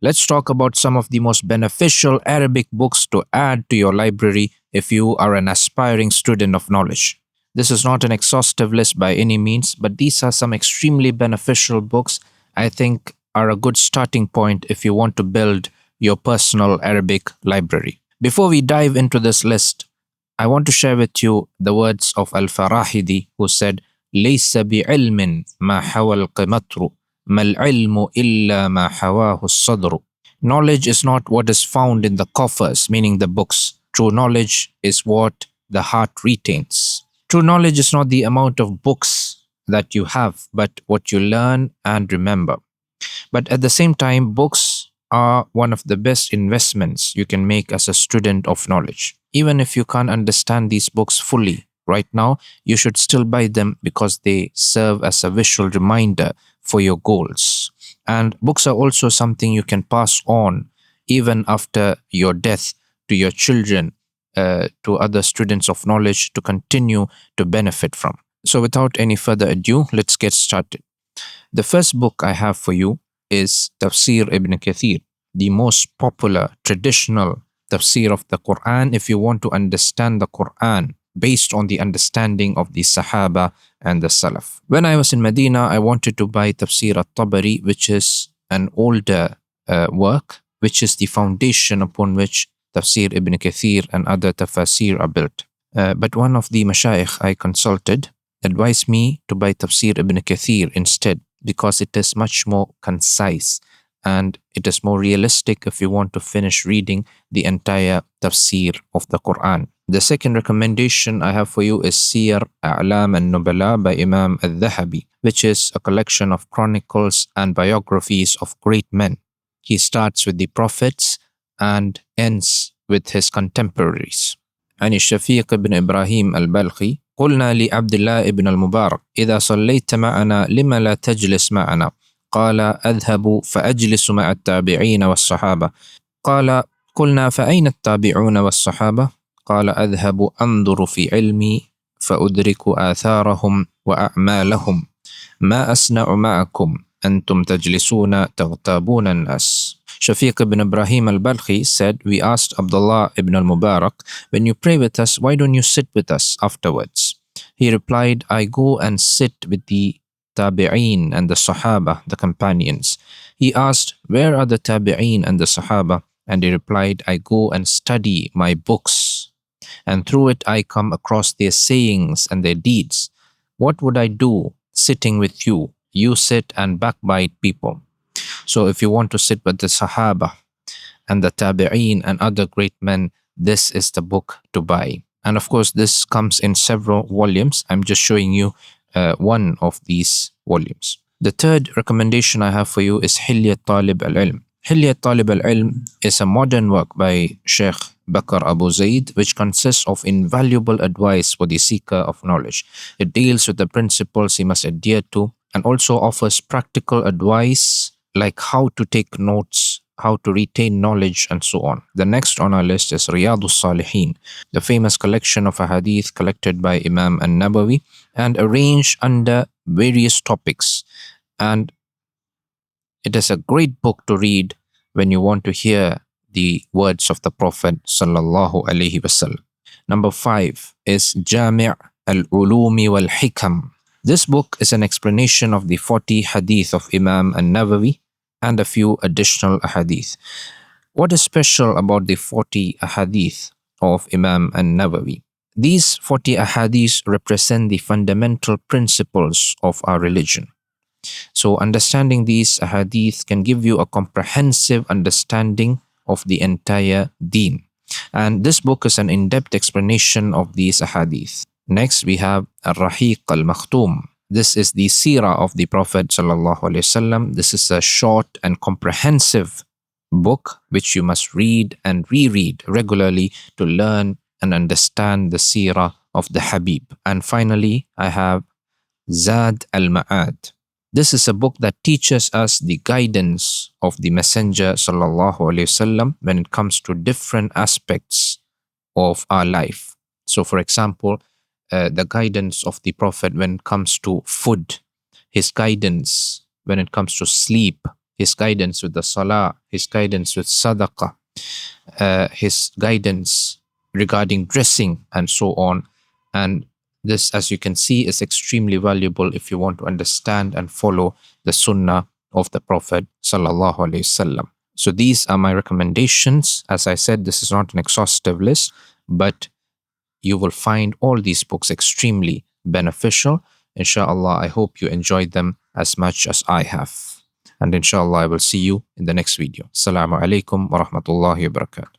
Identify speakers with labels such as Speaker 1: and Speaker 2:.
Speaker 1: let's talk about some of the most beneficial Arabic books to add to your library if you are an aspiring student of knowledge. This is not an exhaustive list by any means, but these are some extremely beneficial books I think are a good starting point if you want to build your personal Arabic library. Before we dive into this list, I want to share with you the words of Al-Farahidi, who said, ليس بعلم ما حوى القمطر ما العلم إلا ما حواه الصدر. Knowledge is not what is found in the coffers, meaning the books. True knowledge is what the heart retains. True knowledge is not the amount of books that you have, but what you learn and remember. But at the same time, books are one of the best investments you can make as a student of knowledge. Even if you can't understand these books fully right now, you should still buy them because they serve as a visual reminder for your goals. And books are also something you can pass on even after your death to your children, to other students of knowledge to continue to benefit from. So without any further ado, let's get started. The first book I have for you is Tafsir Ibn Kathir, the most popular traditional tafsir of the Quran if you want to understand the Quran based on the understanding of the Sahaba and the Salaf. When I was in Medina, I wanted to buy Tafsir al-Tabari, which is an older work, which is the foundation upon which Tafsir Ibn Kathir and other tafasir are built. But one of the mashayikh I consulted advised me to buy Tafsir Ibn Kathir instead because it is much more concise and it is more realistic if you want to finish reading the entire tafsir of the Quran. The second recommendation I have for you is Siyar, al-Nubalaa by Imam al-Dhahabi, which is a collection of chronicles and biographies of great men. He starts with the prophets and ends with his contemporaries. عن الشفيق بن إبراهيم البلخي قلنا لعبد الله بن المبارك إذا صليت معنا لما لا تجلس معنا؟ قال أذهب فأجلس مع التابعين والصحابة. قال قلنا فأين التابعون والصحابة؟ قال أذهب أنظر في علمي فأدرك آثارهم وأعمالهم ما أصنع معكم أنتم تجلسون تغتابون الناس. Shafiq ibn Ibrahim al-Balkhi said, we asked Abdullah ibn al-Mubarak, when you pray with us, why don't you sit with us afterwards? He replied, I go and sit with the tabi'een and the sahaba, the companions. He asked, where are the tabi'een and the sahaba? And he replied, I go and study my books, and through it I come across their sayings and their deeds. What would I do sitting with you? You sit and backbite people. So if you want to sit with the Sahaba and the Tabi'een and other great men, this is the book to buy. And of course, this comes in several volumes. I'm just showing you one of these volumes. The third recommendation I have for you is Hilyat Talib al-Ilm. Hilyat Talib al-Ilm is a modern work by Sheikh Bakr Abu Zayd, which consists of invaluable advice for the seeker of knowledge. It deals with the principles he must adhere to and also offers practical advice like how to take notes, how to retain knowledge, and so on. The next on our list is al-Salihin, the famous collection of a hadith collected by Imam Nawawi and arranged under various topics. And it is a great book to read when you want to hear the words of the Prophet sallallahu alaihi wasallam. Number 5 is Jami' al-Ulum wal-Hikam. This book is an explanation of the 40 hadith of Imam Nawawi and a few additional ahadith. What is special about the 40 ahadith of Imam Nawawi? These 40 ahadith represent the fundamental principles of our religion. So understanding these ahadith can give you a comprehensive understanding of the entire deen. And this book is an in-depth explanation of these ahadith. Next, we have al-Rahiq, al-Makhtum. This is the Seerah of the Prophet sallallahu alaihi wasallam. This is a short and comprehensive book which you must read and reread regularly to learn and understand the Seerah of the Habib. And finally, I have Zaad al-Ma'ad. This is a book that teaches us the guidance of the Messenger sallallahu alaihi wasallam when it comes to different aspects of our life. So, for example, the guidance of the Prophet when it comes to food, his guidance when it comes to sleep, his guidance with the salah, his guidance with sadaqah, his guidance regarding dressing and so on. And this, as you can see, is extremely valuable if you want to understand and follow the sunnah of the Prophet sallallahu alaihi wasallam. So these are my recommendations. As I said, this is not an exhaustive list, but you will find all these books extremely beneficial. Inshallah, I hope you enjoyed them as much as I have. And inshallah, I will see you in the next video. Assalamu alaikum wa rahmatullahi wa barakatuh.